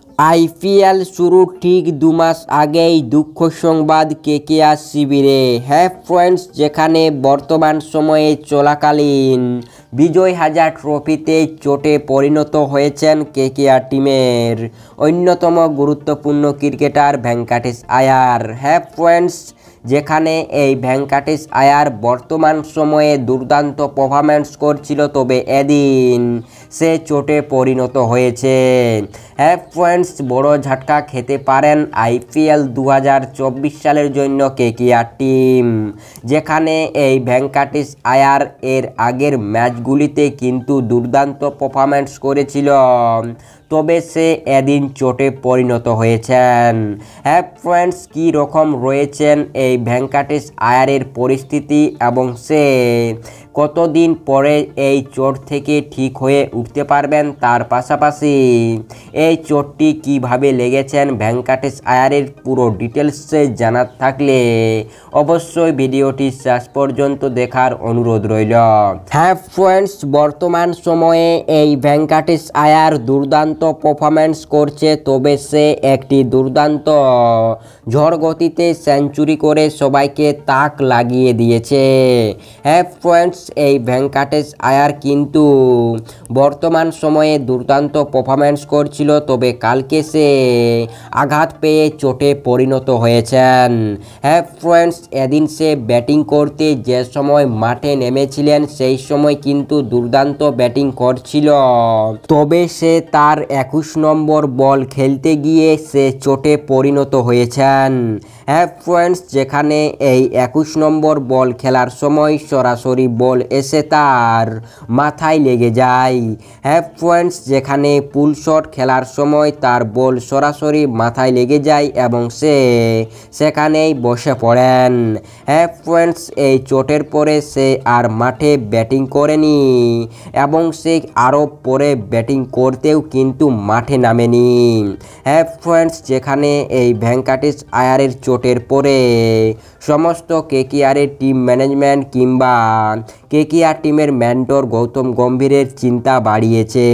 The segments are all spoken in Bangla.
আইপিএল শুরুর ঠিক ২ মাস আগেই দুঃখ সংবাদ কেকেআর শিবিরে। হ্যাঁ ফ্রেন্ডস, যেখানে বর্তমান সময়ে চলাকালীন বিজয় হাজার ট্রফিতে চোটে পরিণত হয়েছেন কেকেআর টিমের অন্যতম গুরুত্বপূর্ণ ক্রিকেটার ভেঙ্কাটেশ আয়ার। হ্যাঁ ফ্রেন্ডস, যেখানে এই ভেঙ্কাটেশ আয়ার বর্তমান সময়ে দুর্দান্ত পারফরম্যান্স করছিল, তবে এদিন সে চোটে পরিণত হয়েছে। হ্যাঁ ফ্রেন্ডস, বড় ঝাটকা খেতে পারেন আইপিএল 2024 সালের জন্য কেকেআর টিম, যেখানে এই ভেঙ্কাটেশ আয়ার এর আগের ম্যাচগুলিতে কিন্তু দুর্দান্ত পারফরম্যান্স করেছিল, তবে সে এদিন চোটে পরিণত হয়েছেন। হ্যাঁ ফ্রেন্ডস, কী রকম রয়েছেন এই ভেঙ্কাটেশ আয়ারের পরিস্থিতি এবং সে কতদিন পরে এই চোট থেকে ঠিক হয়ে উঠতে পারবেন, তার পাশাপাশি এই চোটটি কিভাবে লেগেছেন ভেঙ্কাটেশ আয়ারের পুরো ডিটেলসে জানার থাকলে অবশ্যই ভিডিওটি শেষ পর্যন্ত দেখার অনুরোধ রইল। হ্যাঁ ফ্রেন্ডস, বর্তমান সময়ে এই ভেঙ্কাটেশ আয়ার দুর্দান্ত পারফরম্যান্স করছে, তবে সে একটি দুর্দান্ত ঝড় গতিতে সেঞ্চুরি করে সবাইকে তাক লাগিয়ে দিয়েছে। হ্যাঁ ফ্রেন্ডস, এই ভেঙ্কাটেশ আয়ার কিন্তু বর্তমান সময়ে দুর্দান্ত পারফরম্যান্স করছিল, তবে কালকে সে আঘাত পেয়ে চোটে পরিণত হয়েছেন। হ্যাঁ ফ্রেন্ডস, এদিন সে ব্যাটিং করতে যে সময় মাঠে নেমেছিলেন সেই সময় কিন্তু দুর্দান্ত ব্যাটিং করছিল, তবে সে তার 21 নম্বর বল খেলতে গিয়ে সে চোটে পরিণত হয়েছেন। হ্যাঁ ফ্রেন্ডস, যেখানে এই 21 নম্বর বল খেলার সময় সরাসরি বল এসে তার মাথায় লেগে যায়। হ্যাঁ ফ্রেন্ডস, যেখানে পুল শট খেলার সময় তার বল সরাসরি মাথায় লেগে যায় এবং সে সেখানেই বসে পড়েন। হ্যাঁ ফ্রেন্ডস, এই চোটের পরে সে আর মাঠে ব্যাটিং করেনি এবং সে আরও পরে ব্যাটিং করতেও কিন্তু মাঠে নামেনি। হ্যাঁ ফ্রেন্ডস, যেখানে এই ভেঙ্কাটেশ আয়ারের চোটের পরে সমস্ত কেকেআরের টিম ম্যানেজমেন্ট কিংবা কেকেআর টিমের মেন্টর গৌতম গম্ভীরের চিন্তা বাড়িয়েছে,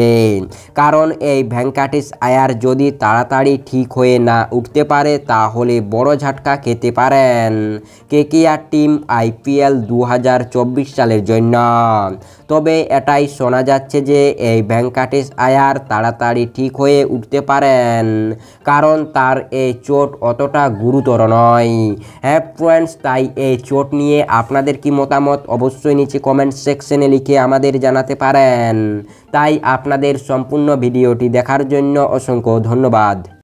কারণ এই ভেঙ্কাটেশ আয়ার যদি তাড়াতাড়ি ঠিক হয়ে না উঠতে পারে তাহলে বড় ঝাটকা খেতে পারেন কেকেআর টিম আইপিএল 2024 সালের জন্য। তবে এটাই শোনা যাচ্ছে যে এই ভেঙ্কাটেশ আয়ার তাড়াতাড়ি ঠিক হয়ে উঠতে পারেন, কারণ তার এই চোট অতটা গুরুতর নয়। হ্যাঁ ফ্রেন্ডস, তাই এই চোট নিয়ে আপনাদের কি মতামত অবশ্যই নিচে কমেন্ট সেকশনে লিখে আমাদের জানাতে পারেন। তাই আপনাদের সম্পূর্ণ ভিডিওটি দেখার জন্য অসংখ্য ধন্যবাদ।